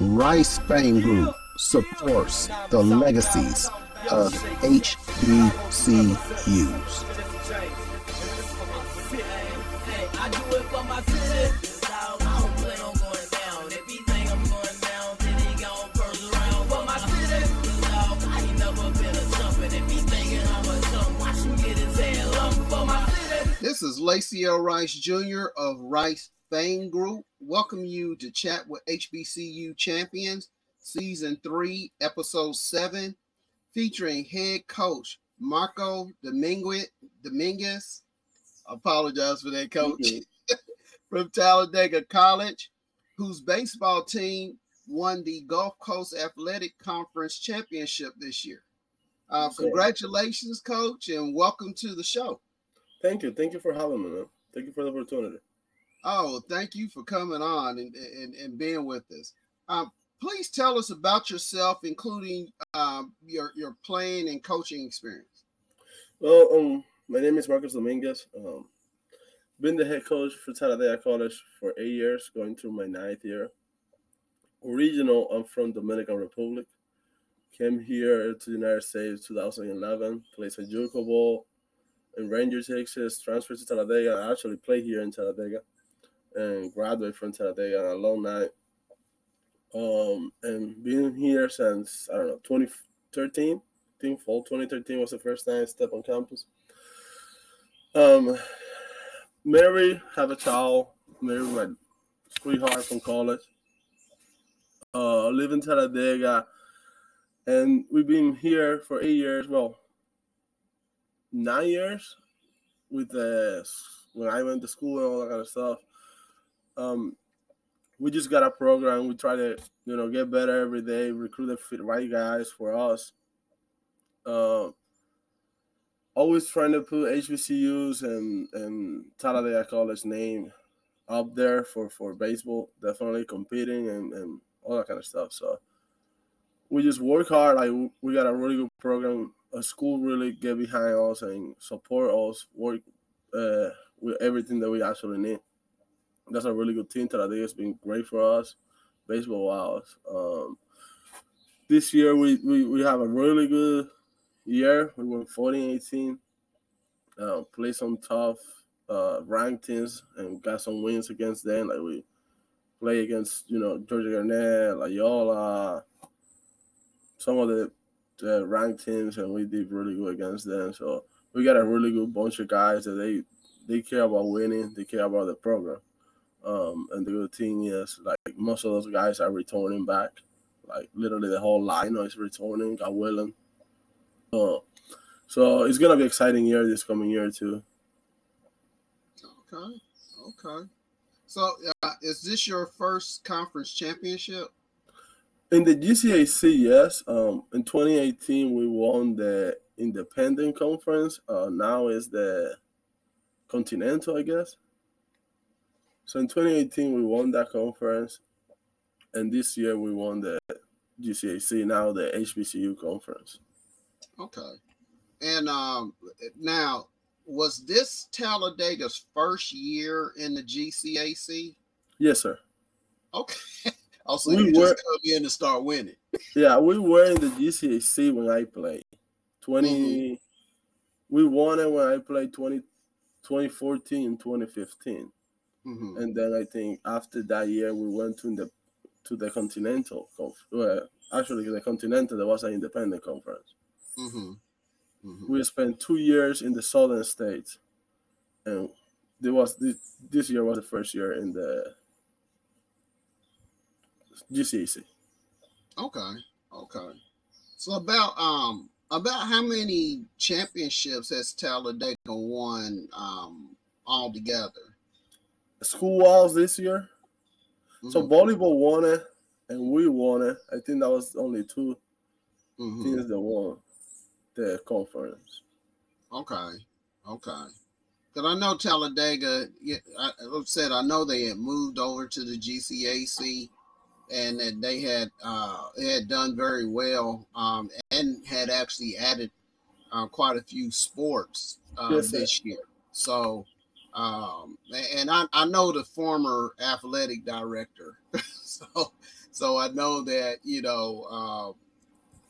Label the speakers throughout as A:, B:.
A: Rice Fame Group supports the legacies of HBCUs. This is Lacy L Jr. of Rice Fame Group. Welcome you to Chat with HBCU Champions, Season 3, Episode 7, featuring head coach Marco Dominguez. I apologize for that, coach. From Talladega College, whose baseball team won the Gulf Coast Athletic Conference Championship this year. Congratulations, coach, and welcome to the show.
B: Thank you. Thank you for having me, man. Thank you for the opportunity.
A: Oh, thank you for coming on and being with us. Please tell us about yourself, including your playing and coaching experience.
B: Well, my name is Marco Dominguez. Been the head coach for Talladega College for 8 years, going through my 9th year. Original, I'm from Dominican Republic. Came here to the United States 2011, played a JUCO ball in Ranger, Texas, transferred to Talladega. I actually played here in Talladega and graduated from Talladega, an alumni. And been here since, 2013. I think fall 2013 was the first time I stepped on campus. Married, have a child, married my sweetheart from college. Live in Talladega, and we've been here for 8 years. Well, 9 years with when I went to school and all that kind of stuff. We just got a program. We try to, get better every day, recruit the right guys for us. Always trying to put HBCUs and Talladega College name up there for baseball, definitely competing and all that kind of stuff. So we just work hard. Like, we got a really good program. A school really get behind us and support us, work with everything that we actually need. That's a really good team. Talladega has been great for us, baseball-wise. This year we have a really good year. We went 14-18, played some tough ranked teams and got some wins against them. Like, we play against, Georgia Garnett, Loyola, some of the ranked teams, and we did really good against them. So we got a really good bunch of guys that they care about winning. They care about the program. And the good thing is, like, most of those guys are returning back. Like, literally the whole lineup is returning, God willing. So it's going to be an exciting year this coming year, too.
A: Okay. So is this your first conference championship?
B: In the GCAC, yes. In 2018, we won the Independent Conference. Now is the Continental, I guess. So in 2018, we won that conference. And this year, we won the GCAC, now the HBCU Conference.
A: Okay. And now, was this Talladega's first year in the GCAC?
B: Yes, sir.
A: Okay. Also, you just come in and start winning.
B: Yeah, we were in the GCAC when I played. We won it when I played 2014 and 2015. Mm-hmm. And then I think after that year, we went to the Continental. Actually, the Continental, there was an independent conference. Mm-hmm. Mm-hmm. We spent 2 years in the Southern States. And this year was the first year in the GCAC.
A: Okay. So about how many championships has Talladega won altogether?
B: School-wise this year. Mm-hmm. So volleyball won it, and we won it. I think that was only 2 teams that won the conference.
A: Okay. Because I know Talladega. I know they had moved over to the GCAC. And that they had done very well and had actually added quite a few sports this year. So, and I know the former athletic director, So I know that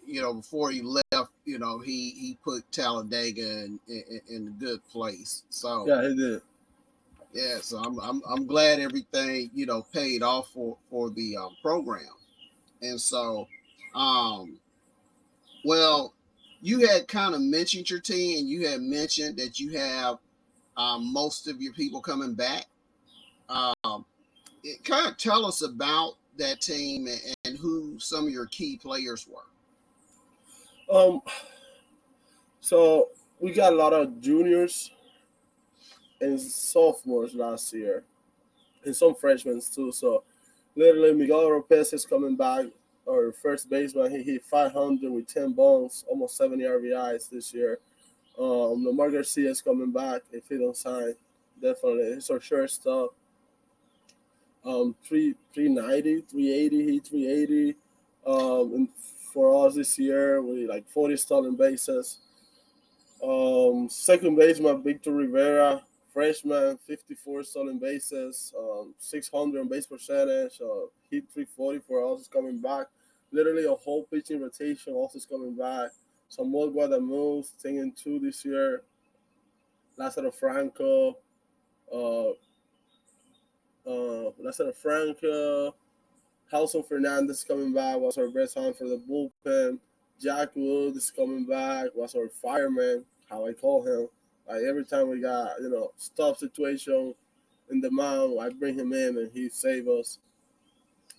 A: before he left, he put Talladega in a good place. So
B: Yeah, he did.
A: yeah, so I'm glad everything paid off for the program. And so, um, well, you had kind of mentioned your team, and you had mentioned that you have most of your people coming back. Um, kind of tell us about that team and who some of your key players were.
B: Um, so we got a lot of juniors and sophomores last year, and some freshmen too. So literally, Miguel Lopez is coming back. Our first baseman, he hit 500 with 10 bombs, almost 70 RBIs this year. Lamar Garcia is coming back if he don't sign. Definitely, it's our shortstop. 390, 380, he 380. And for us this year, we like 40 stolen bases. Second baseman Victor Rivera, freshman, 54 stolen bases, 600 on base percentage, hit 340 for us is coming back. Literally a whole pitching rotation also is coming back. Samuel Guadamus, 10 and 2 this year. Lázaro Franco, uh, Lázaro Franco, Halson Fernandez coming back, was our best hand for the bullpen. Jack Wood is coming back, was our fireman, how I call him. Like every time we got, tough situation in the mound, I bring him in and he save us.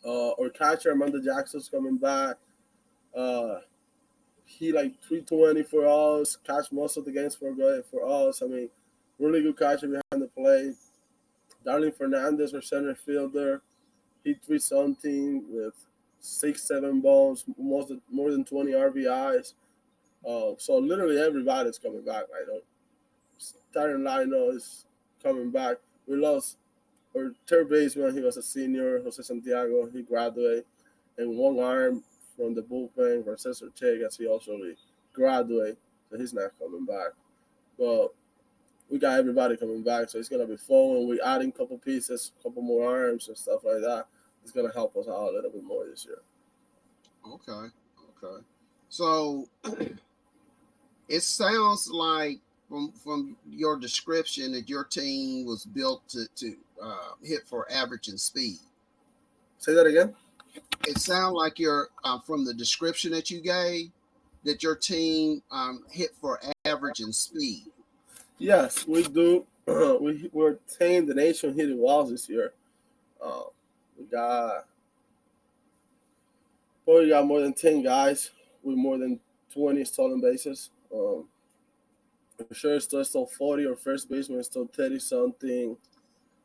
B: Our catcher, Amanda Jackson's coming back. Uh, he like 320 for us, catch most of the games for us. I mean, really good catcher behind the plate. Darling Fernandez, our center fielder, hit 3 something with 6, 7 balls, more than 20 RBIs. So literally everybody's coming back. I know Tyron Lino is coming back. We lost our third baseman. He was a senior, Jose Santiago. He graduated, and one arm from the bullpen, Francisco Chegas, he also graduated, so he's not coming back. But we got everybody coming back, so it's gonna be fun. And we're adding a couple pieces, a couple more arms and stuff like that. It's gonna help us out a little bit more this year.
A: Okay, okay. So it sounds like from your description that your team was built to hit for average and speed.
B: Say that again.
A: It sounds like you're from the description that you gave that your team hit for average and speed.
B: Yes, we do. We're 10 the nation hitting walls this year. Uh, we got probably got more than 10 guys with more than 20 stolen bases. Sure, still 40. Our first baseman is still 30 something.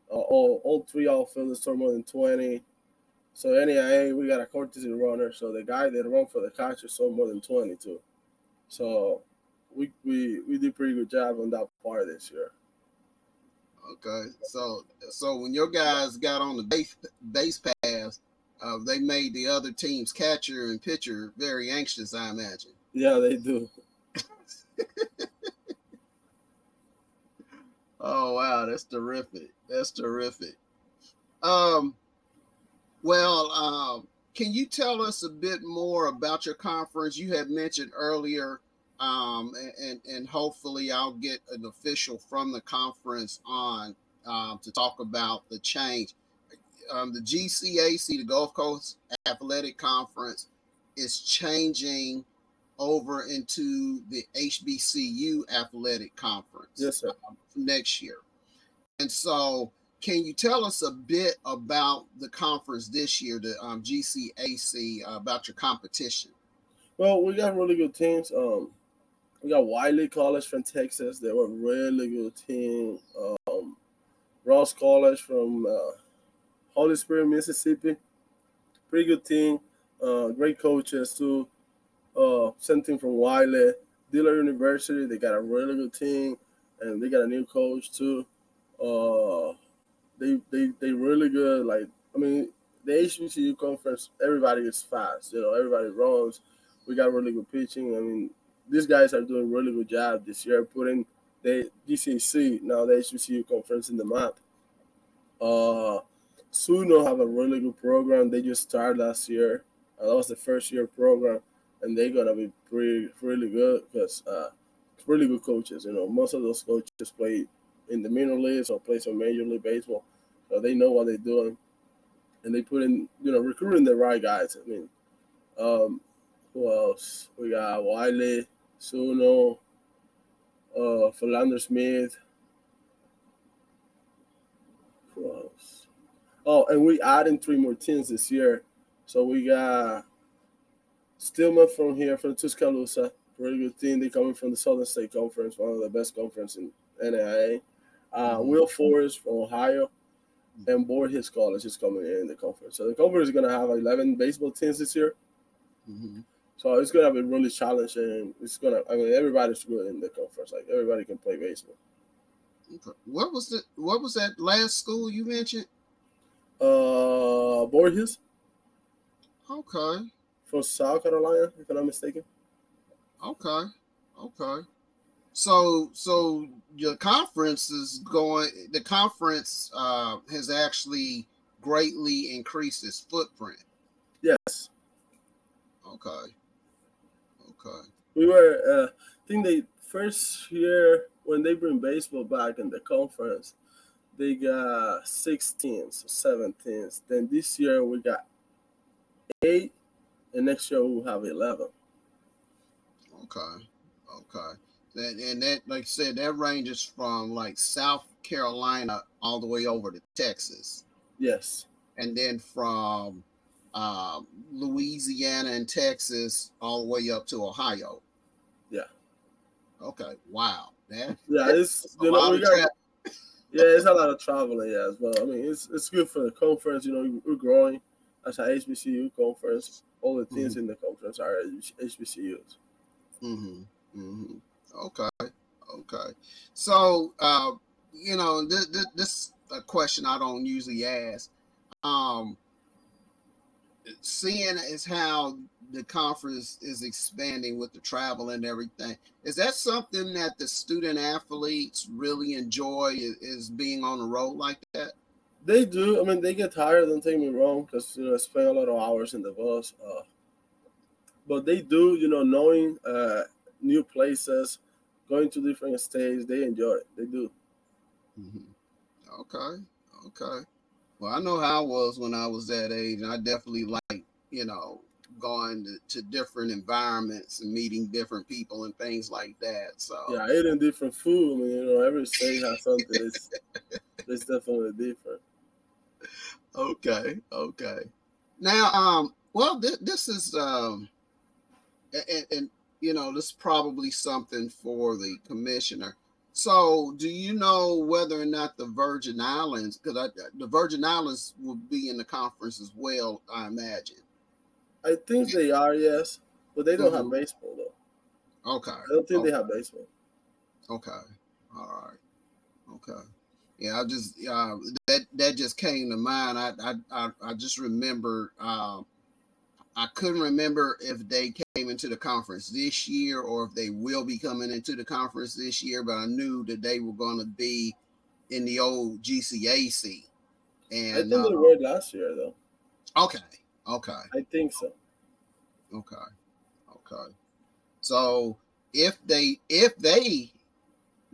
B: All three outfielders still more than 20. So NAIA, we got a courtesy runner. So the guy that run for the catcher saw more than 22. So we did pretty good job on that part this year.
A: Okay, so when your guys got on the base pass, they made the other team's catcher and pitcher very anxious, I imagine.
B: Yeah, they do.
A: Oh wow, that's terrific. That's terrific. Um, can you tell us a bit more about your conference? You had mentioned earlier, and hopefully I'll get an official from the conference on to talk about the change. The GCAC, the Gulf Coast Athletic Conference, is changing over into the HBCU Athletic Conference
B: Yes, sir.
A: next year. And so, can you tell us a bit about the conference this year, the GCAC, about your competition?
B: Well, we got really good teams. We got Wiley College from Texas. They were a really good team. Ross College from Holy Spirit, Mississippi. Pretty good team. Great coaches too. Same thing from Wiley. Dillard University. They got a really good team, and they got a new coach too. Uh, they really good. Like I mean, the HBCU conference, everybody is fast. Everybody runs. We got really good pitching. I mean, these guys are doing a really good job this year, putting the GCC now the HBCU conference in the map. Uh, Suno have a really good program. They just started last year. That was the first year program, and they're gonna be really good because really good coaches. Most of those coaches play in the minor leagues or play some major league baseball, so they know what they're doing, and they put in recruiting the right guys. I mean, who else? We got Wiley, Suno, Philander Smith. Who else? Oh, and we adding three more teams this year. So we got Stillman from here from Tuscaloosa, really good team. They coming from the Southern State Conference, one of the best conference in NAIA. Will Forrest from Ohio, and Voorhees College is coming in the conference. So the conference is gonna have 11 baseball teams this year. So it's gonna be really challenging. Everybody's good in the conference. Like everybody can play baseball.
A: Okay. What was that last school you mentioned?
B: Voorhees.
A: Okay.
B: From South Carolina, if I'm not mistaken.
A: Okay. So your conference is going. The conference has actually greatly increased its footprint.
B: Yes.
A: Okay.
B: We were. I think the first year when they bring baseball back in the conference, they got 6 teams, 7 teams. Then this year we got 8, and next year we'll have 11.
A: Okay. And that, like I said, that ranges from like South Carolina all the way over to Texas.
B: Yes.
A: And then from Louisiana and Texas all the way up to Ohio.
B: Yeah.
A: Okay. Wow.
B: It's
A: a lot of travel.
B: Yeah, it's a lot of traveling. Yeah, as well. I mean, it's good for the conference. We're growing as an HBCU conference. All the teams in the conference are HBCUs.
A: Okay. So, this a question I don't usually ask. Seeing as how the conference is expanding with the travel and everything, is that something that the student athletes really enjoy? Is being on the road like that?
B: They do. I mean, they get tired. Don't take me wrong, because I spend a lot of hours in the bus. But they do. Knowing new places, going to different states, they enjoy it. They do.
A: Okay. Well, I know how I was when I was that age, and I definitely like, going to different environments and meeting different people and things like that. So
B: yeah, eating different food. I mean, every state has something. It's definitely different.
A: Okay. Now, well, this is and this is probably something for the commissioner. So, do you know whether or not the Virgin Islands, because the Virgin Islands will be in the conference as well, I imagine.
B: I think they are, yes, but they don't have baseball though.
A: Okay.
B: I don't think they have baseball.
A: Okay. All right. Okay. Yeah, I just that just came to mind. I just remember. I couldn't remember if they came into the conference this year or if they will be coming into the conference this year, but I knew that they were going to be in the old GCAC. And
B: I think they were last year though.
A: Okay.
B: I think so.
A: Okay. So if they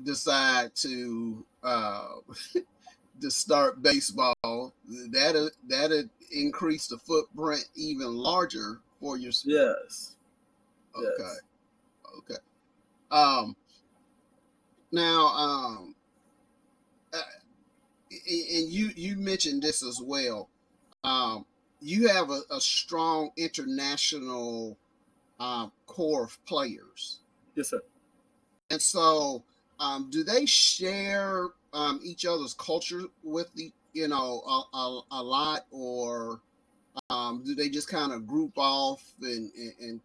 A: decide to to start baseball, that'll increase the footprint even larger for your sport.
B: Yes.
A: Okay. Um. Now, and you mentioned this as well. You have a strong international core of players.
B: Yes, sir.
A: And so, do they share each other's culture with a lot, or do they just kind of group off and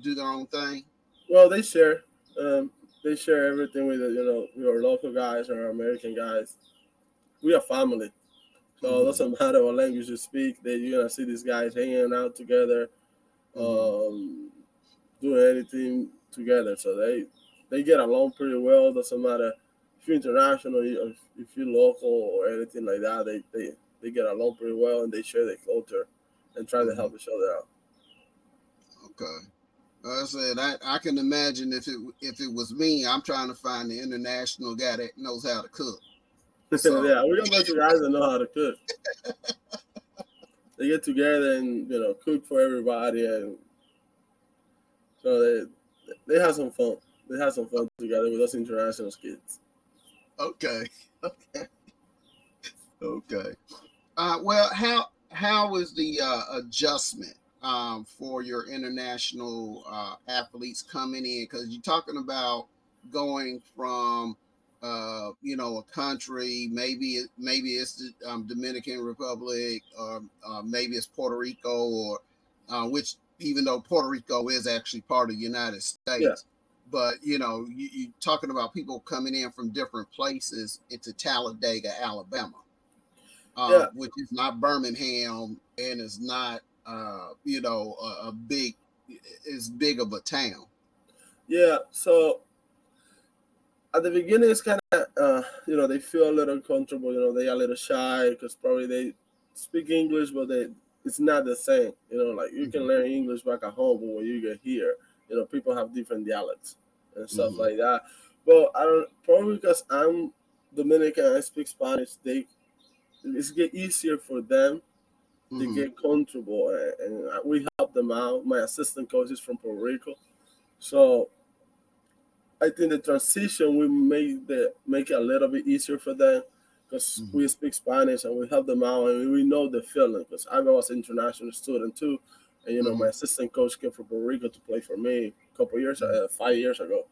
A: do their own thing?
B: Well, they share. They share everything with your local guys or our American guys. We are family, so it doesn't matter what language you speak. You're gonna see these guys hanging out together, doing anything together. So they get along pretty well. Doesn't matter if you're international or if you're local or anything like that. they get along pretty well and they share their culture and try to help each other out.
A: Okay. I said I can imagine if it was me, I'm trying to find the international guy that knows how to cook. So
B: Yeah, we got a bunch of guys that know how to cook. They get together and cook for everybody, and so they have some fun. They have some fun together with us international kids.
A: okay, okay. Well, how is the adjustment for your international athletes coming in? Because you're talking about going from a country, maybe it's the Dominican Republic, or maybe it's Puerto Rico, or which even though Puerto Rico is actually part of the United
B: Yeah,
A: States. But you're talking about people coming in from different places into Talladega, Alabama,
B: yeah,
A: which is not Birmingham and is not, a big, is big of a town.
B: yeah. So at the beginning, it's kind of they feel a little comfortable. They are a little shy because probably they speak English, but it's not the same. Like you can
A: Mm-hmm.
B: learn English back at home, but when you get here, people have different dialects and stuff
A: Mm-hmm.
B: like that. But I don't probably because I'm Dominican and I speak Spanish. It's get easier for them to
A: Mm-hmm.
B: get comfortable, and we help them out. My assistant coach is from Puerto Rico, so I think the transition we make it a little bit easier for them because
A: Mm-hmm.
B: we speak Spanish and we help them out and we know the feeling because I was an international student too, and my
A: Mm-hmm.
B: assistant coach came from Puerto Rico to play for me a couple years,
A: Mm-hmm.
B: 5 years ago.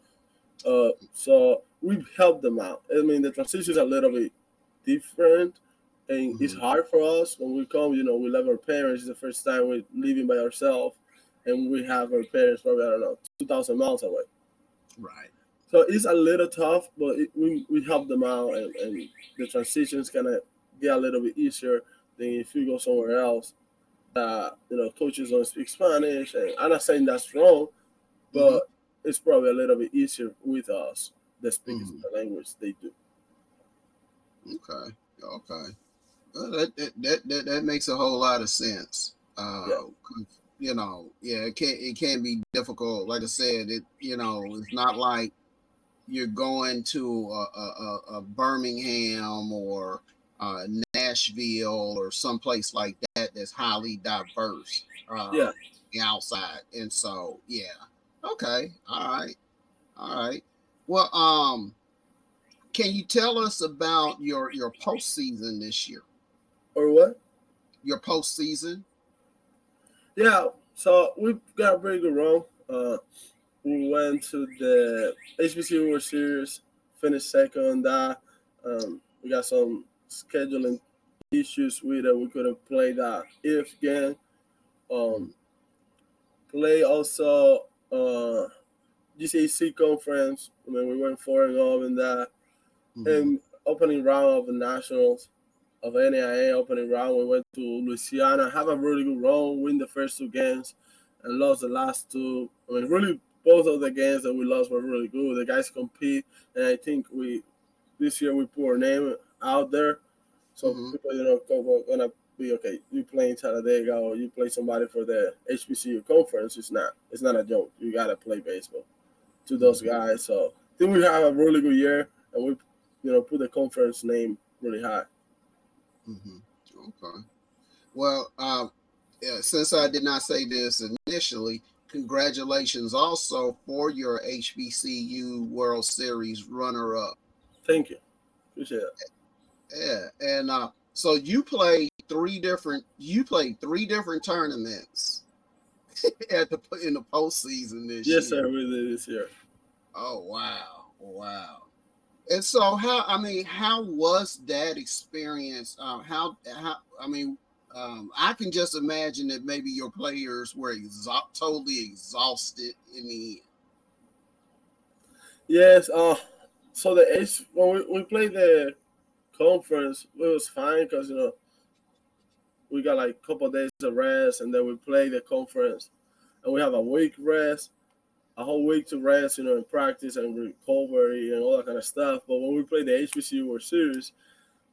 B: So we help them out. I mean, the transition is a little bit different, and it's
A: Mm-hmm.
B: hard for us when we come. We love our parents. It's the first time we're living by ourselves, and we have our parents probably, I don't know, 2,000 miles away.
A: Right.
B: So it's a little tough, but we help them out, and the transitions gonna get a little bit easier than if you go somewhere else. Coaches don't speak Spanish, and I'm not saying that's wrong,
A: Mm-hmm.
B: but it's probably a little bit easier with us that speak
A: Mm-hmm.
B: the language they do.
A: Okay. Okay. Well, that makes a whole lot of sense.
B: Yeah,
A: Yeah, it can be difficult. Like I said, it's not like you're going to a Birmingham or Nashville or someplace like that that's highly diverse
B: yeah.
A: outside. And so, yeah, okay, all right. Well, can you tell us about your postseason this year?
B: Or what?
A: Your postseason?
B: Yeah. So we've got a pretty good run. We went to the HBCU World Series, finished second on that. We got some scheduling issues with it. We couldn't play that if game.
A: Mm-hmm.
B: Um, play also GCAC conference. I mean, we went 4-0 in that.
A: Mm-hmm.
B: And opening round of the Nationals of NAIA opening round, we went to Louisiana, have a really good run, win the first two games, and lost the last two. I mean, really, both of the games that we lost were really good. The guys compete, and I think this year we put our name out there, so
A: Mm-hmm.
B: people gonna be okay. You play in Talladega or you play somebody for the HBCU conference. It's not a joke. You gotta play baseball to those
A: Mm-hmm.
B: guys. So I think we have a really good year, and we put the conference name really high.
A: Mm-hmm. Okay. Well, yeah, since I did not say this initially, congratulations also for your HBCU World Series runner-up.
B: Thank you. Appreciate it.
A: Yeah, and so you played three different tournaments in the postseason this
B: Yes,
A: year.
B: sir. We did this year.
A: Oh wow, wow. And so how was that experience? How I mean, I can just imagine that maybe your players were totally exhausted in the
B: Yes. So the H when we played the conference, it was fine because we got like a couple of days of rest, and then we play the conference, and we have a week rest, a whole week to rest, in practice and recovery and all that kind of stuff. But when we play the HBCU World Series,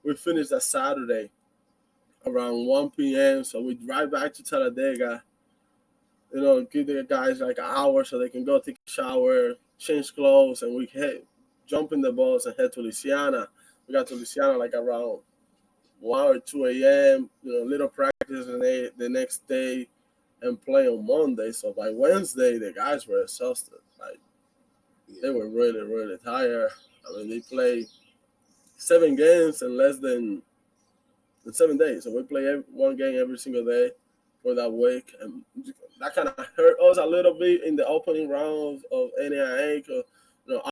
B: we finished that Saturday, around 1 p.m. So we drive back to Talladega, give the guys like an hour so they can go take a shower, change clothes, and we jump in the bus and head to Louisiana. We got to Louisiana like around 1 or 2 a.m., little practice and the next day and play on Monday. So by Wednesday, the guys were exhausted. Like, they were really, really tired. I mean, they played 7 games in less than 7 days. So we play one game every single day for that week. And that kind of hurt us a little bit in the opening round of NAIA because,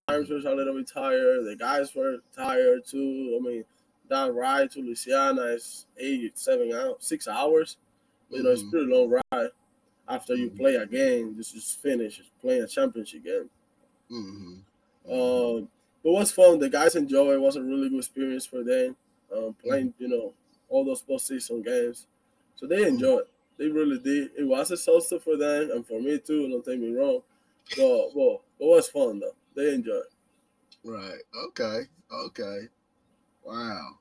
B: arms were a little bit tired. The guys were tired too. I mean, that ride to Louisiana is 6 hours. It's a pretty long ride after you play a game. Just finish playing a championship game. But it was fun. The guys enjoyed it. It was a really good experience for them playing, all those postseason games. So they enjoyed it. They really did. It was exhausting for them and for me too. Don't take me wrong. But it was fun though. They enjoyed it.
A: Right. Okay. Wow.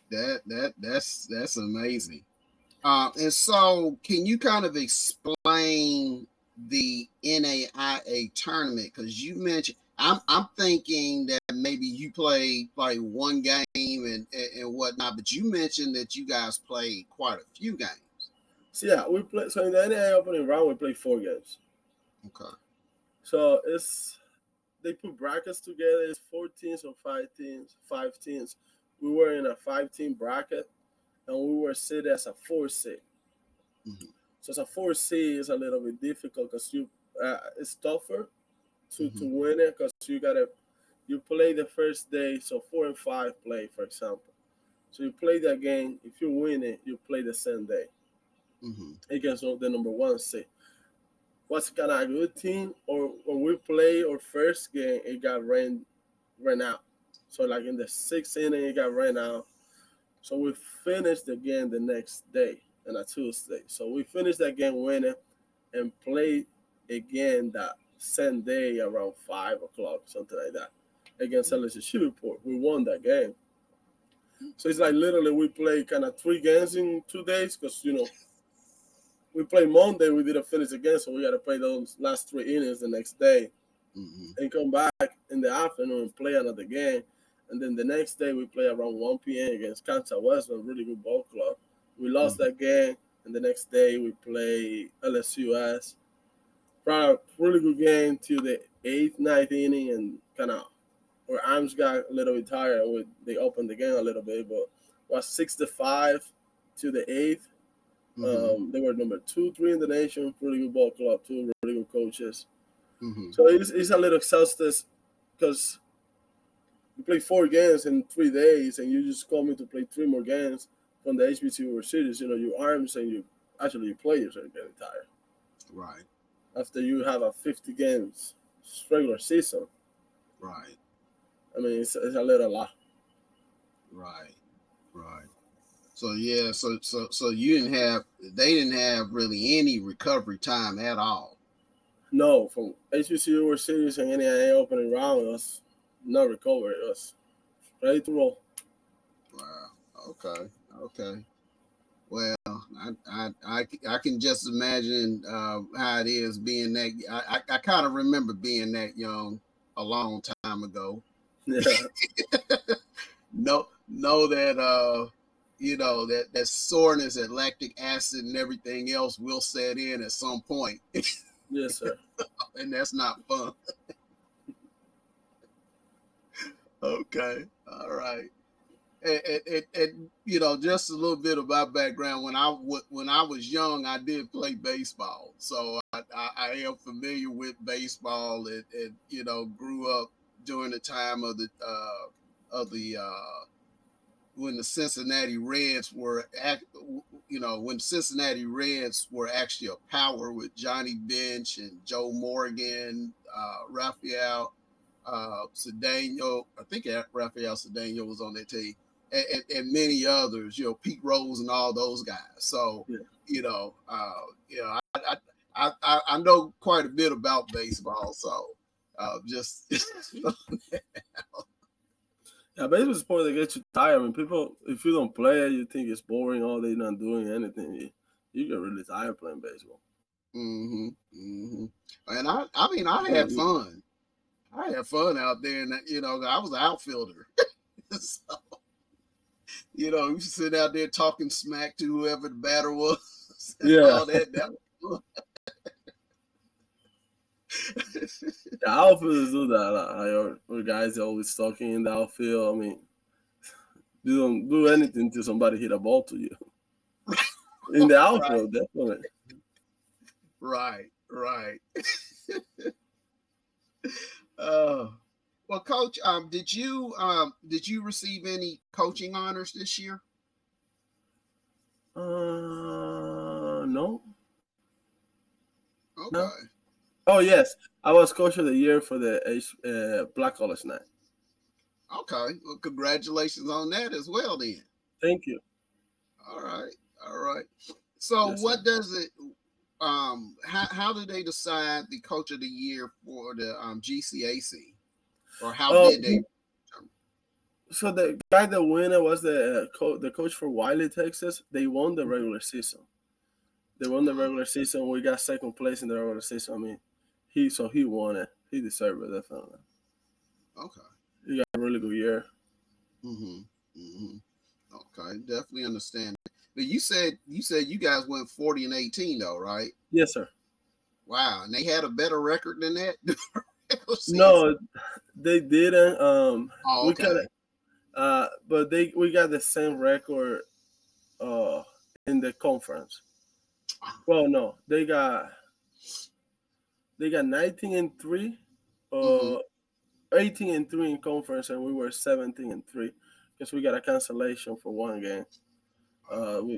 A: That's amazing. And so, can you kind of explain the NAIA tournament? Because you mentioned, I'm thinking that maybe you played like one game and whatnot, but you mentioned that you guys played quite a few games.
B: So yeah, we played. So in the NAIA opening round, we played 4 games.
A: Okay.
B: So they put brackets together. It's 4 teams or 5 teams. 5 teams. We were in a 5-team bracket, and we were seated as a 4 seed. So as a 4 seed is a little bit difficult because it's tougher to win it because you play the first day. So 4 and 5 play, for example. So you play that game. If you win it, you play the same day against the number 1 seed. What's kind of a good team? Or when we play our first game, it got ran out. So like in the 6th inning, it got ran out. So we finished the game the next day on a Tuesday. So we finished that game winning and played again that same day around 5 o'clock, something like that, against LSU Shreveport. We won that game. So it's like literally we played kind of 3 games in 2 days because, we played Monday, we didn't finish the game, so we got to play those last 3 innings the next day and come back in the afternoon and play another game. And then the next day we play around 1 p.m. against Kansas Western, really good ball club. We lost that game, and the next day we play LSUS. Probably a really good game till the 8th, 9th inning, and kind of our arms got a little bit tired. They opened the game a little bit, but was 6-5 to the 8th. They were number 2, 3 in the nation. Really good ball club, 2 really good coaches. So it's a little exhausting because you play 4 games in 3 days, and you just call me to play 3 more games from the HBCU World Series. Your arms and your players are getting tired.
A: Right.
B: After you have a 50 games regular season.
A: Right.
B: I mean, it's a little lot.
A: Right. So yeah, so they didn't have really any recovery time at all.
B: No, from HBCU World Series and NAIA opening round, it was no recovery. It was ready to roll.
A: Wow. Okay. Well, I can just imagine how it is being that. I kind of remember being that young a long time ago.
B: Yeah.
A: know that that soreness and lactic acid and everything else will set in at some point.
B: Yes, sir.
A: And that's not fun. Okay. All right. And just a little bit of my background. When I was young, I did play baseball, so I am familiar with baseball, and grew up during the time of the when the Cincinnati Reds were when Cincinnati Reds were actually a power with Johnny Bench and Joe Morgan, Rafael Cedeno. I think Rafael Cedeno was on that team, and many others. Pete Rose and all those guys. So I know quite a bit about baseball. So just
B: Yeah, baseball sport that gets you tired. I mean, people, if you don't play it, you think it's boring all day, not doing anything. You get really tired playing baseball.
A: Mm-hmm. Mm-hmm. And I mean, I
B: Yeah,
A: had fun. I had fun out there, and I was an outfielder. So, you sit out there talking smack to whoever the batter was and
B: yeah.
A: all that. That was fun.
B: The outfielders do that a lot. Our guys are always talking in the outfield. I mean, you don't do anything till somebody hit a ball to you. In the
A: Right,
B: outfield, definitely.
A: right. Uh, well, Coach, did you receive any coaching honors this year?
B: No, no.
A: Okay,
B: Oh yes, I was coach of the year for the Black College Night.
A: okay. Well, congratulations on that as well. Then,
B: Thank you.
A: all right, all right. So,
B: Yes, sir.
A: what does it? How do they decide the coach of the year for the GCAC, or how
B: Oh,
A: did they?
B: so the guy that won it was the coach for Wiley, Texas. They won the regular season. They won the regular season. We got second place in the regular season. I mean, he won it. He deserved it definitely.
A: Okay.
B: He got a really good year.
A: Mm-hmm. Mm-hmm. Okay, definitely understand. But you said you guys went 40-18 though, right?
B: Yes, sir.
A: Wow, and they had a better record than that regular season.
B: No, they didn't.
A: Oh,
B: We got
A: okay.
B: but we got the same record uh in the conference. Well, no, they got 19-3,
A: Mm-hmm.
B: uh 18-3 in conference, and we were 17-3 because we got a cancellation for one game.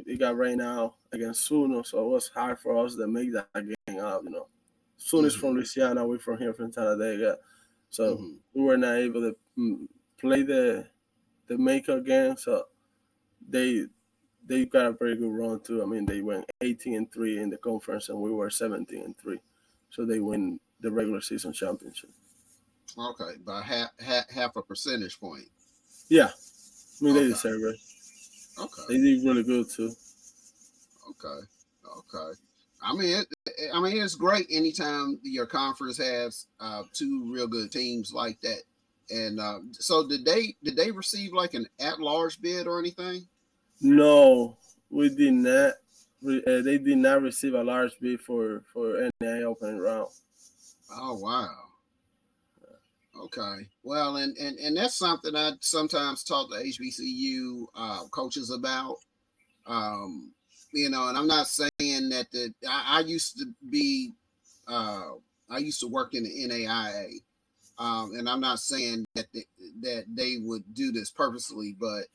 B: We got rain out against Suno, so it was hard for us to make that game up. Suno is from
A: Mm-hmm.
B: Louisiana, we're from here from Talladega, so
A: Mm-hmm.
B: we were not able to play the makeup game. So they they got a very good run too. I mean, they went 18-3 in the conference, and we were 17-3, so they win the regular season championship.
A: Okay, by half a percentage point.
B: Yeah, I mean they
A: Okay.
B: deserve it.
A: Okay.
B: They did really good too.
A: Okay. Okay. I mean, it's great anytime your conference has two real good teams like that. And so, did they receive like an at-large bid or anything?
B: No, we did not. They did not receive a large bid for NAI opening round.
A: Oh wow. Okay. Well, and that's something I sometimes talk to HBCU coaches about. Um, and I'm not saying that I used to be I used to work in the NAIA, and I'm not saying that they would do this purposely, but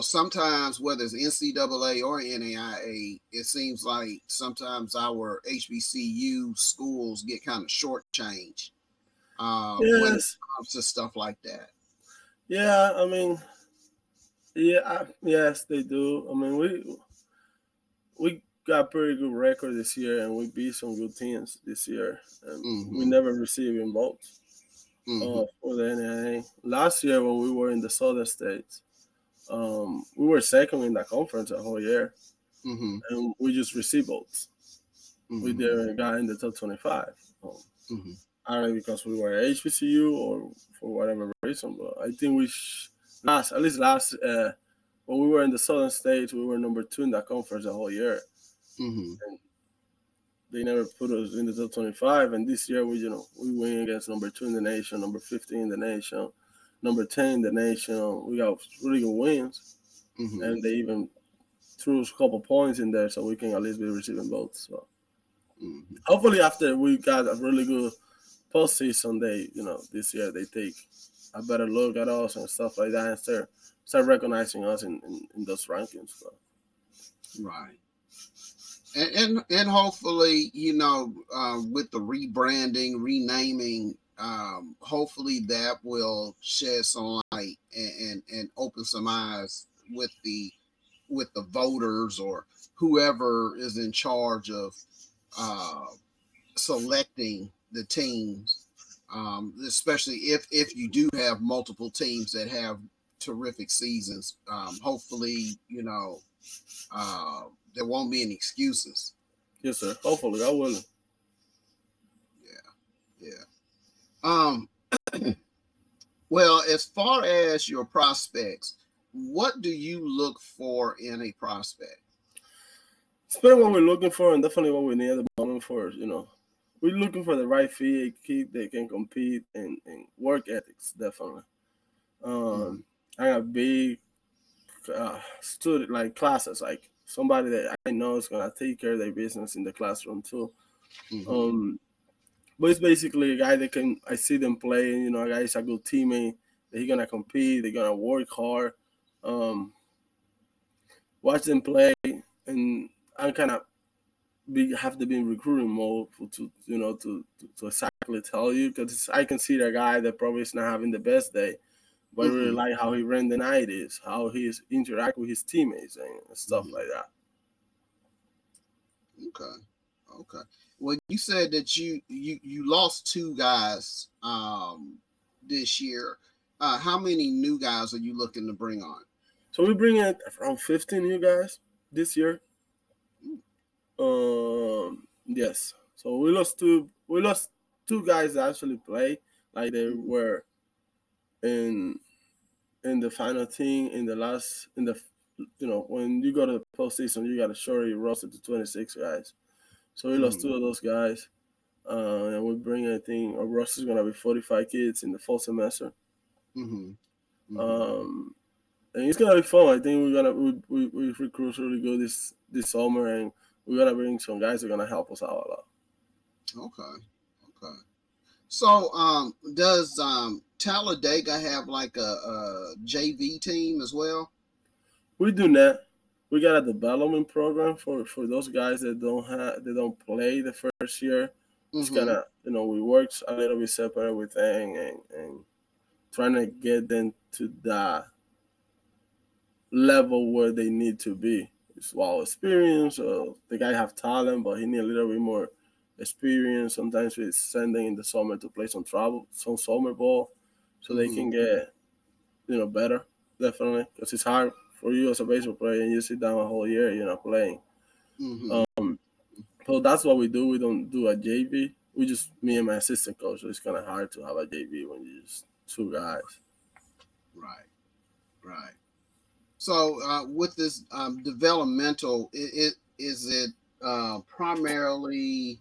A: sometimes whether it's NCAA or NAIA, it seems like sometimes our HBCU schools get kind of shortchanged when it
B: Yes,
A: comes to stuff like that.
B: yeah. I mean, yeah, yes, they do. I mean, we got pretty good record this year, and we beat some good teams this year, and we
A: Mm-hmm.
B: never received in votes
A: Mm-hmm.
B: for the NAIA. Last year, when we were in the Southern States, we were second in the conference the whole year,
A: Mm-hmm.
B: and we just received votes. We
A: Mm-hmm.
B: didn't got in the top 25.
A: Mm-hmm.
B: I don't know because we were HBCU or for whatever reason, but I think last when we were in the Southern States, we were number two in that conference the whole year,
A: Mm-hmm.
B: and they never put us in the top 25. And this year, we win against number two in the nation, number 15 in the nation, number 10 in the nation. We got really good wins,
A: Mm-hmm.
B: and they even threw a couple points in there, so we can at least be receiving votes. So
A: Mm-hmm.
B: hopefully, after we got a really good postseason, this year they take a better look at us and stuff like that, and start recognizing us in those rankings. So.
A: Right. And hopefully, with the rebranding, renaming, hopefully that will shed some light and open some eyes with the voters or whoever is in charge of uh, selecting the teams Especially if you do have multiple teams that have terrific seasons. Hopefully, there won't be any excuses.
B: Yes, sir. Hopefully, I will.
A: Yeah, yeah. Um, well, as far as your prospects, what do you look for in a prospect?
B: Depending what we're looking for and definitely what we need at the moment for, we're looking for the right fit, kid that can compete and work ethics, definitely.
A: Mm-hmm.
B: I got big student like classes, like somebody that I know is gonna take care of their business in the classroom too.
A: Mm-hmm.
B: Um, but it's basically a guy that I see them play, and a guy is a good teammate. That he's gonna compete, they're gonna work hard. Um, watch them play, and I'm kind of have to be in recruiting mode to exactly tell you, because I can see that guy that probably is not having the best day, but I really
A: Mm-hmm.
B: like how he ran the night is, how he's interact with his teammates and stuff
A: Mm-hmm.
B: like that.
A: Okay. Okay. Well, you said that you lost two guys this year. How many new guys are you looking to bring on?
B: So we bring in around 15 new guys this year. Yes. So we lost two guys that actually play, like they
A: Mm-hmm.
B: were in in the final team in the last in the when you go to the postseason, you got to shorten your roster to 26 guys. So we lost
A: Mm-hmm.
B: two of those guys, and we bring I think our roster is gonna be 45 kids in the fall semester.
A: Mm-hmm. Mm-hmm.
B: Um, and it's gonna be fun. I think we recruit really good this summer, and we're gonna bring some guys that are gonna help us out a lot.
A: Okay. Okay. So, does Talladega have like a JV team as well?
B: We do that. We got a development program for those guys that don't play the first year. It's kind
A: Mm-hmm.
B: of we work a little bit separate everything and trying to get them to that level where they need to be. It's well experience. The guy have talent, but he need a little bit more experience. Sometimes we send them in the summer to play some summer ball, so they
A: Mm-hmm.
B: can get better. Definitely, because it's hard for you as a baseball player and you sit down a whole year you're not playing.
A: Mm-hmm.
B: Um, so that's what we do. We don't do a JV. We just me and my assistant coach. So it's kind of hard to have a JV when you just two guys.
A: Right. Right. So, with this developmental, is it primarily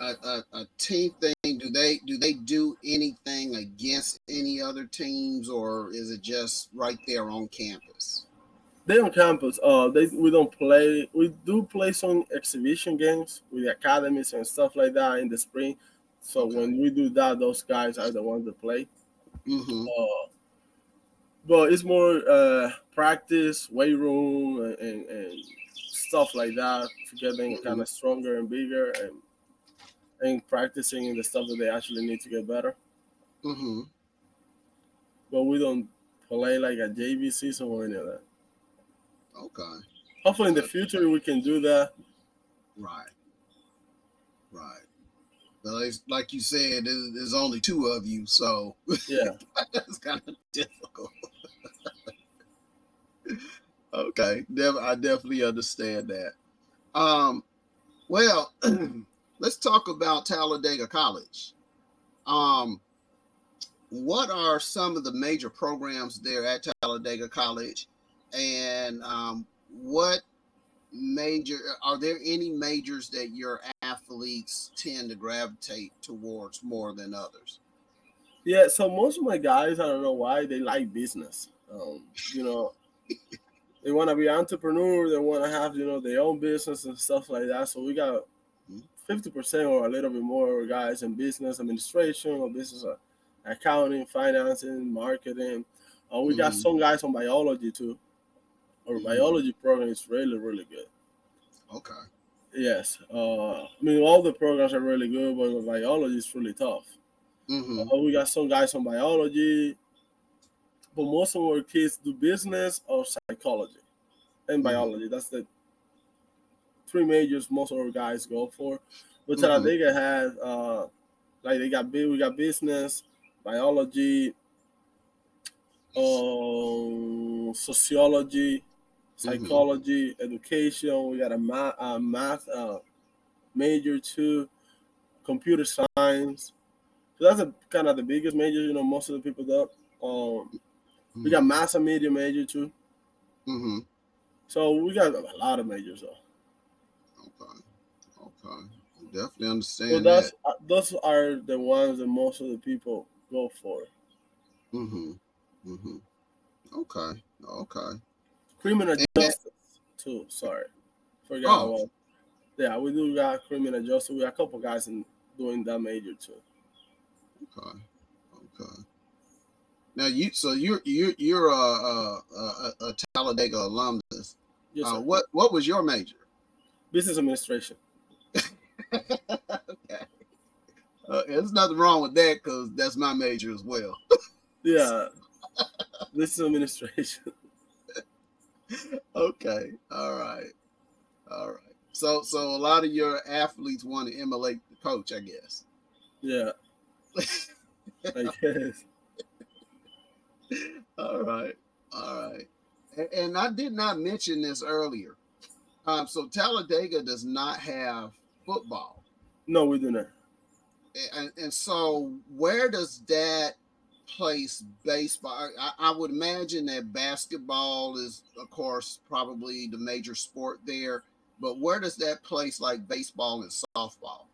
A: a team thing? Do they do anything against any other teams, or is it just right there on campus?
B: They on campus. We don't play. We do play some exhibition games with the academies and stuff like that in the spring. So
A: Okay.
B: when we do that, those guys are the ones that play.
A: Mm-hmm.
B: But it's more practice, weight room, and stuff like that to get them kind
A: Mm-hmm.
B: of stronger and bigger and practicing in the stuff that they actually need to get better.
A: Mm-hmm.
B: But we don't play like a JV season or any of that.
A: Okay.
B: Hopefully in the
A: Okay.
B: future we can do that.
A: Right. Right. Well, like you said, there's only two of you, so
B: Yeah.
A: that's kind of difficult. Okay. I definitely understand that. Um. Well, let's talk about Talladega College. Um. What are some of the major programs there at Talladega College, and what major are there any majors that your athletes tend to gravitate towards more than others?
B: Yeah, so most of my guys, I don't know why, they like business. They want to be entrepreneur. They want to have their own business and stuff like that. So we got 50% or a little bit more guys in business administration or business accounting, financing, marketing. We got
A: Mm-hmm.
B: some guys on biology too. Our
A: Mm-hmm.
B: biology program is really really good.
A: Okay.
B: Yes, I mean all the programs are really good, but biology is really tough.
A: Mm-hmm.
B: We got some guys on biology, but most of our kids do business or psychology and
A: Mm-hmm.
B: biology. That's the three majors most of our guys go for. But
A: Mm-hmm.
B: Talladega has Like we got business, biology, sociology,
A: Mm-hmm.
B: psychology, education. We got a math major too, computer science. So that's a kind of the biggest major. Most of the people do. We got
A: Mm-hmm.
B: mass and media major too.
A: Mm-hmm.
B: So we got a lot of majors though.
A: Okay. Okay. Definitely
B: So
A: understand
B: that's
A: that.
B: those are the ones that most of the people go for.
A: Mm-hmm. Mm-hmm. Okay. Okay.
B: Criminal
A: And
B: justice too. Sorry, forgot
A: oh,
B: one. Yeah, we do got criminal justice. We got a couple guys in doing that major too.
A: okay. Okay. Now you're a Talladega alumnus.
B: Yes, sir.
A: What was your major?
B: Business administration.
A: Okay. There's nothing wrong with that because that's my major as well.
B: Yeah, business administration.
A: Okay. All right. All right. So a lot of your athletes want to emulate the coach, I guess.
B: Yeah, I guess.
A: All right. All right. And I did not mention this earlier. So Talladega does not have football.
B: No, we do not.
A: And so where does that place baseball? I would imagine that basketball is, of course, probably the major sport there. But where does that place like baseball and softball?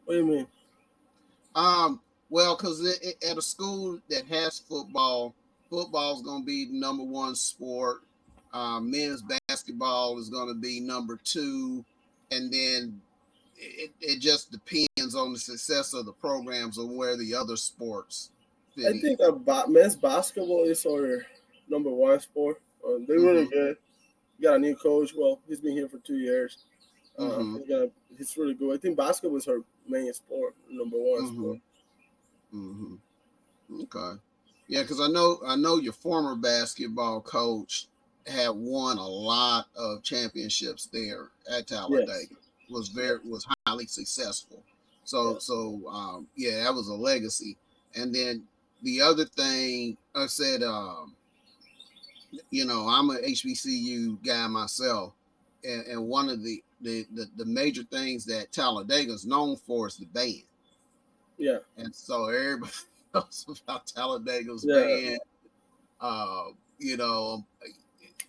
B: What do you mean?
A: Well, because at a school that has football, football is going to be number one sport. Men's basketball is going to be number two, and then it just depends on the success of the programs and where the other sports fit
B: I
A: in.
B: think men's basketball is our number one sport. They're really
A: Mm-hmm.
B: good. We got a new coach. Well, he's been here for 2 years.
A: Mm-hmm.
B: He's really good. I think basketball is our main sport, number one
A: Mm-hmm.
B: sport.
A: Mm-hmm. Okay. Yeah, because I know your former basketball coach had won a lot of championships there at
B: Yes.
A: Talladega.
B: Yes.
A: Was highly successful.
B: Yeah.
A: Yeah, that was a legacy. And then the other thing I said, I'm an HBCU guy myself, and one of the major things that Talladega is known for is the band,
B: Yeah.
A: and so everybody knows about Talladega's
B: Yeah.
A: band. Uh, you know,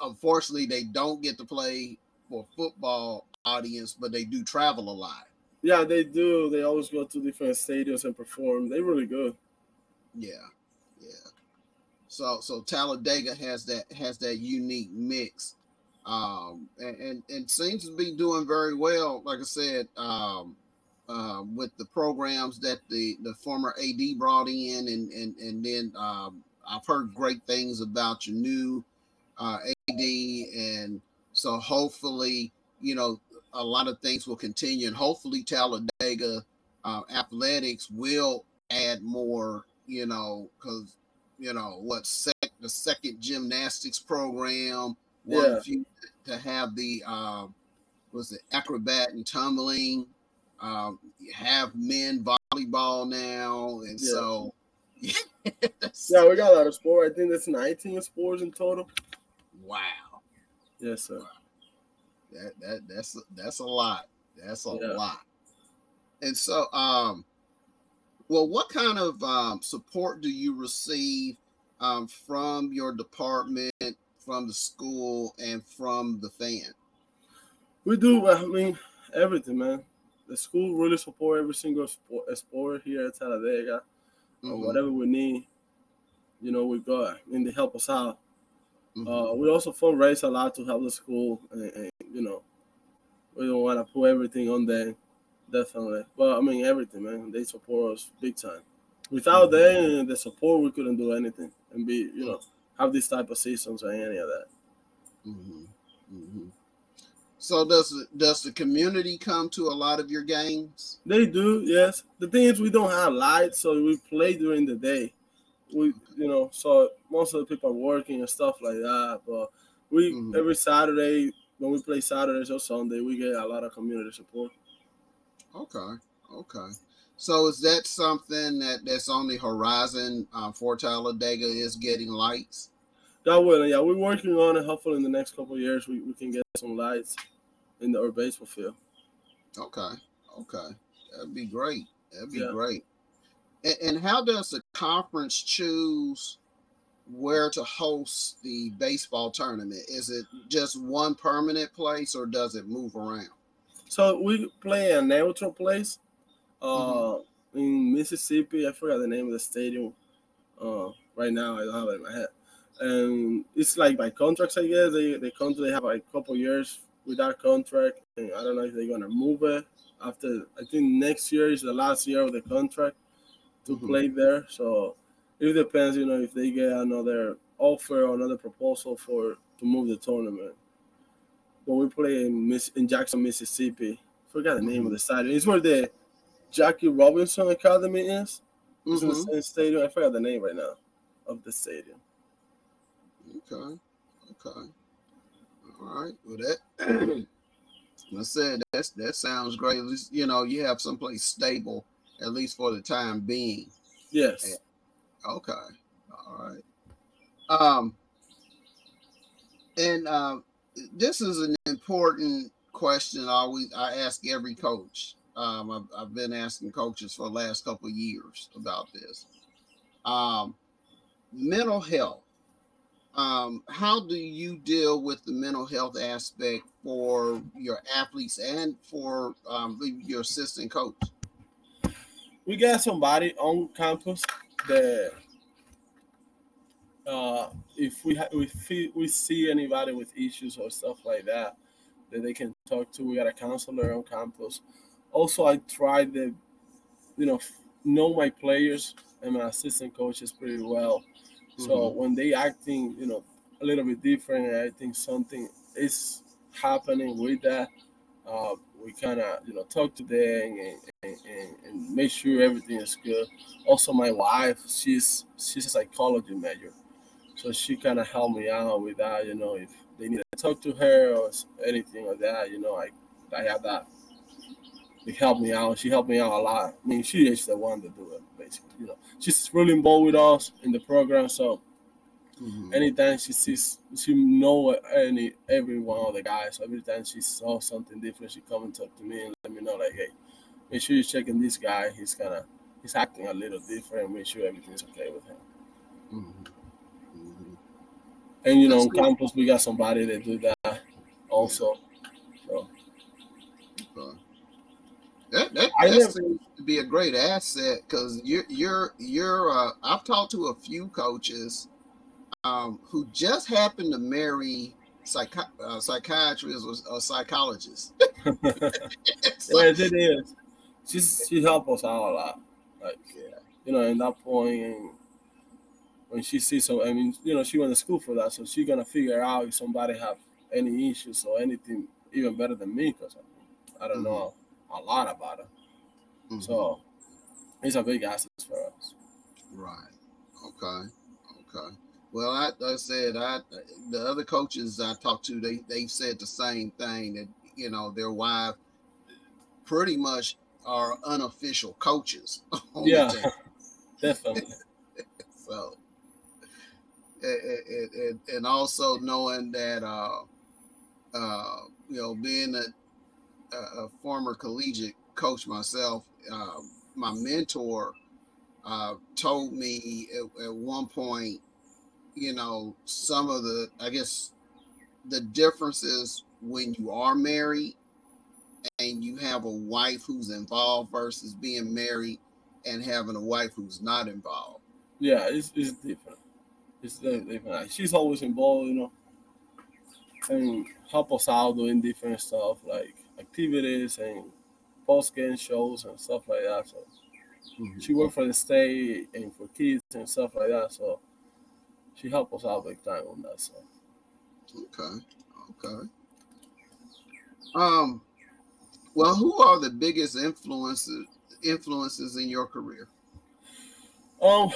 A: unfortunately, they don't get to play for football audience, but they do travel a lot.
B: Yeah, they do. They always go to different stadiums and perform. They're really good.
A: Yeah, yeah. So Talladega has that unique mix, and seems to be doing very well. Like I said, with the programs that the former AD brought in, and then I've heard great things about your new AD, and so hopefully a lot of things will continue, and hopefully Talladega athletics will add more. Because the second gymnastics program, one
B: Yeah.
A: few to have the was it acrobat and tumbling. You have men volleyball now, and
B: Yeah.
A: so
B: Yeah, we got a lot of sport. I think that's 19 sports in total.
A: wow,
B: Yes, sir.
A: wow, that's a lot. That's a
B: Yeah.
A: lot. And so, well, what kind of support do you receive from your department, from the school, and from the fan?
B: We do. I mean, everything, man. The school really support every single sport here at Talladega.
A: Mm-hmm.
B: Whatever we need, we got. And they help us out.
A: Mm-hmm.
B: We also fundraise a lot to help the school, and we don't want to put everything on them, definitely. But I mean, everything, man. They support us big time. Without
A: Mm-hmm.
B: them and the support, we couldn't do anything and have this type of seasons or any of that.
A: Mm-hmm. Mm-hmm. So does the community come to a lot of your games?
B: They do, yes. The thing is, we don't have lights, so we play during the day.
A: Okay.
B: So most of the people are working and stuff like that. But we
A: Mm-hmm.
B: every Saturday when we play Saturdays or Sunday, we get a lot of community support.
A: Okay. Okay. So is that something that's on the horizon for Talladega is getting lights?
B: Yeah, well, yeah, we're working on it. Hopefully, in the next couple of years, we can get some lights in our baseball field.
A: Okay, okay, that'd be great. That'd be
B: Yeah.
A: great. And how does the conference choose where to host the baseball tournament? Is it just one permanent place, or does it move around?
B: So we play a neutral place
A: Mm-hmm.
B: uh, in Mississippi. I forgot the name of the stadium. Right now, I don't have it in my head. And it's like by contracts, I guess. They have like a couple years without contract. And I don't know if they're going to move it after. I think next year is the last year of the contract to
A: Mm-hmm.
B: play there. So it depends, if they get another offer or another proposal to move the tournament. But we play in Jackson, Mississippi. Forgot the name of
A: Mm-hmm.
B: the stadium. It's where the Jackie Robinson Academy is. It's in the
A: Mm-hmm.
B: same stadium. I forgot the name right now of the stadium.
A: Okay. Okay. All right. Well, that I said that sounds great. At least you have someplace stable, at least for the time being. Eh,
B: Yes.
A: Okay. All right. Um, and this is an important question. I ask every coach. I've been asking coaches for the last couple of years about this. Um, Mental health. How do you deal with the mental health aspect for your athletes and for your assistant coach?
B: We got somebody on campus that if we see anybody with issues or stuff like that they can talk to. We got a counselor on campus. Also, I tried to know my players and my assistant coaches pretty well. So
A: Mm-hmm.
B: when they acting, a little bit different, and I think something is happening with that. We kind of talk to them and make sure everything is good. Also, my wife, she's a psychology major, so she kind of helped me out with that. If they need to talk to her or anything like that, I have that. They helped me out. She helped me out a lot. I mean, she is the one to do it, basically. She's really involved with us in the program. So
A: Mm-hmm.
B: anytime she know every one of the guys. So every time she saw something different, she come and talk to me and let me know, like, hey, make sure you're checking this guy. He's acting a little different. Make sure everything's okay with him.
A: Mm-hmm. Mm-hmm.
B: And
A: That's
B: on
A: good.
B: campus we got somebody that do that
A: Yeah.
B: also. So
A: Okay. That
B: I
A: that
B: never.
A: seems to be a great asset because you're. I've talked to a few coaches who just happened to marry psychiatrists or psychologists. So,
B: Yes, it is. She helped us out a lot. Like
A: yeah.
B: in that point, and when she sees so, I mean, she went to school for that, so she gonna figure out if somebody have any issues or anything even better than me, because I don't
A: Mm-hmm.
B: know a lot about it.
A: Mm-hmm.
B: So it's a big asset for us.
A: Right. Okay. Okay. Well, like I said, the other coaches I talked to, they said the same thing that their wife pretty much are unofficial coaches on the
B: Yeah,
A: team.
B: definitely.
A: So, and also knowing that, being a former collegiate coach myself, my mentor told me at one point, some of I guess, the differences when you are married and you have a wife who's involved versus being married and having a wife who's not involved.
B: Yeah, it's different. It's
A: Yeah.
B: different. Like, she's always involved, and help us out doing different stuff like activities and post game shows and stuff like that. So
A: Hmm.
B: she worked for the state and for kids and stuff like that. So she helped us out big time on that stuff.
A: Okay. Okay. Um. Well, who are the biggest influences in your career?
B: Um,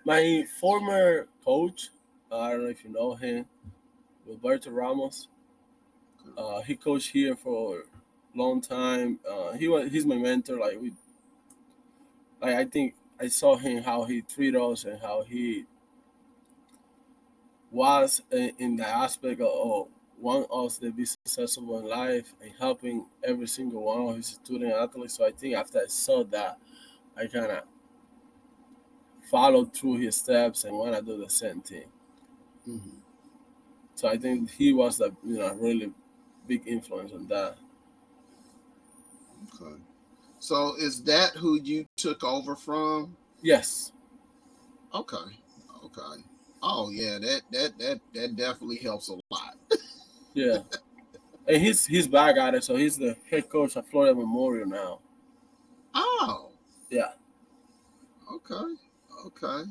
B: my former coach, I don't know if you know him, Roberto Ramos.
A: Okay.
B: He coached here for a long time. He's my mentor. Like we Like I think I saw him how he treated us and how he was in the aspect of want us to be successful in life and helping every single one of his student athletes. So I think after I saw that, I kind of followed through his steps and want to do the same thing.
A: Mm-hmm.
B: So I think he was a really big influence on that.
A: Okay. So is that who you took over from?
B: Yes.
A: Okay. Okay. Oh yeah, that definitely helps a lot.
B: Yeah. And he's back at it, so he's the head coach at Florida Memorial now.
A: Oh.
B: Yeah.
A: Okay. Okay.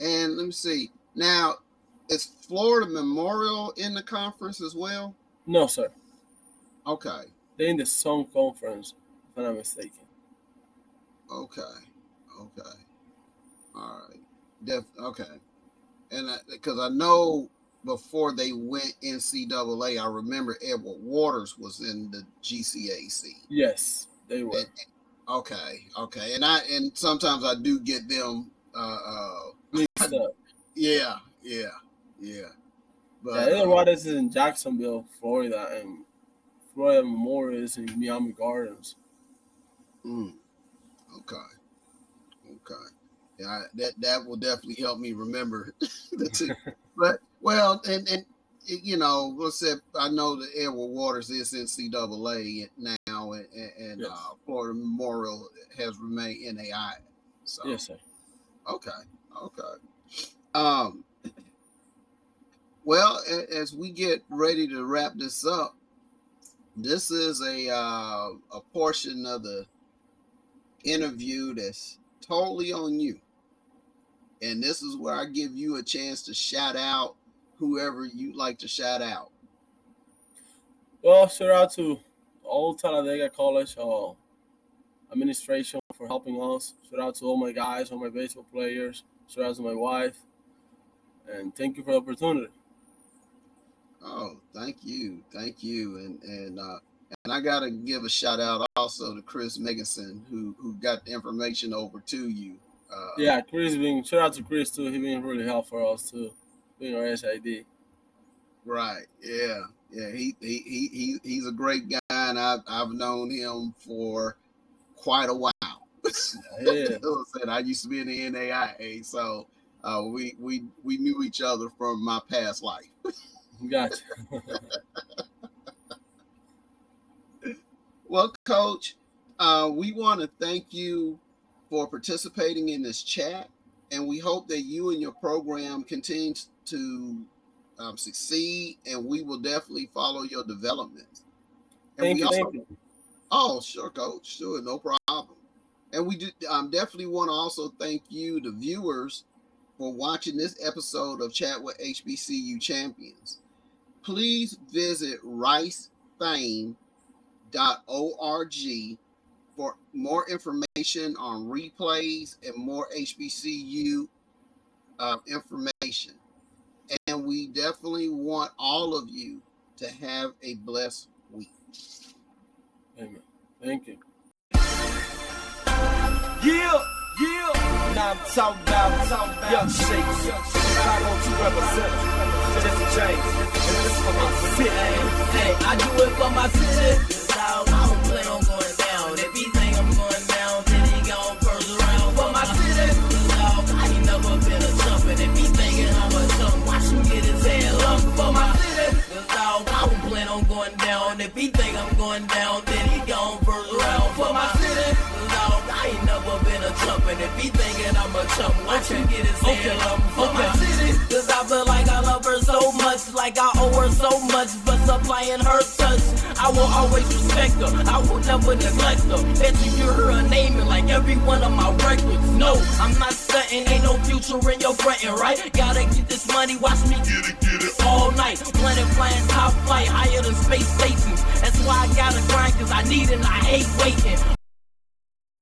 A: And let me see. Now, is Florida Memorial in the conference as well?
B: No, sir.
A: Okay.
B: They're in the Sun Conference, if I'm not mistaken.
A: Okay. Okay. All right. Okay. And because I know before they went NCAA, I remember Edward Waters was in the GCAC.
B: Yes, they were.
A: Okay. And sometimes I do get them
B: Mixed up.
A: Yeah. But
B: Edward Waters is in Jacksonville, Florida, and Florida Memorial is in Miami Gardens.
A: Okay. Yeah, that will definitely help me remember the two. But well, and let's say I know that Edward Waters is NCAA now, and
B: Yes.
A: Florida Memorial has remained NAI. So
B: Yes, sir.
A: Okay. Well, as we get ready to wrap this up, this is a portion of the interview that's totally on you. And this is where I give you a chance to shout out whoever you'd like to shout out.
B: Well, shout out to all Talladega College administration for helping us. Shout out to all my guys, all my baseball players. Shout out to my wife. And thank you for the opportunity.
A: Oh, thank you. And I gotta give a shout out also to Chris Meganson who got the information over to you.
B: Yeah, shout out to Chris too. He been really helpful for us too, being our SID.
A: Right. Yeah. He's a great guy, and I've known him for quite a while.
B: Yeah.
A: I used to be in the NAIA, so we knew each other from my past life.
B: Gotcha.
A: Well, Coach, we want to thank you for participating in this chat, and we hope that you and your program continues to succeed, and we will definitely follow your development. And
B: thank you.
A: Oh, sure, Coach. Sure, no problem. And we do definitely want to also thank you, the viewers, for watching this episode of Chat with HBCU Champions. Please visit ricefame.org for more information on replays and more HBCU information. And we definitely want all of you to have a blessed week.
B: Amen. Thank you.
C: Yeah. Now I'm talking about young shakes. I want to represent just change. And this for my city. Hey, I do it for my city. I don't plan on going down. If he think I'm going down, then he gon' first round. For my city, I ain't never been a jumpin'. If he thinking I'm a jump, watch him get his head up. For my city, I don't plan on going down. If he think I'm going down, then he gon' first round. For my city, I ain't never been a jumpin'. If he thinking I'm a chump, watch him get his head up. For my city, cause I feel like I love her so much, like I owe her so much for supplying her touch. I will always respect her, I will never neglect her. Bet you hear her naming like every one of my records. No, I'm not stunting, ain't no future in your frontin', right? Gotta get this money, watch me get it all night. Planet flying top flight, higher than space stations. That's why I gotta grind, cause I need it and I hate waiting.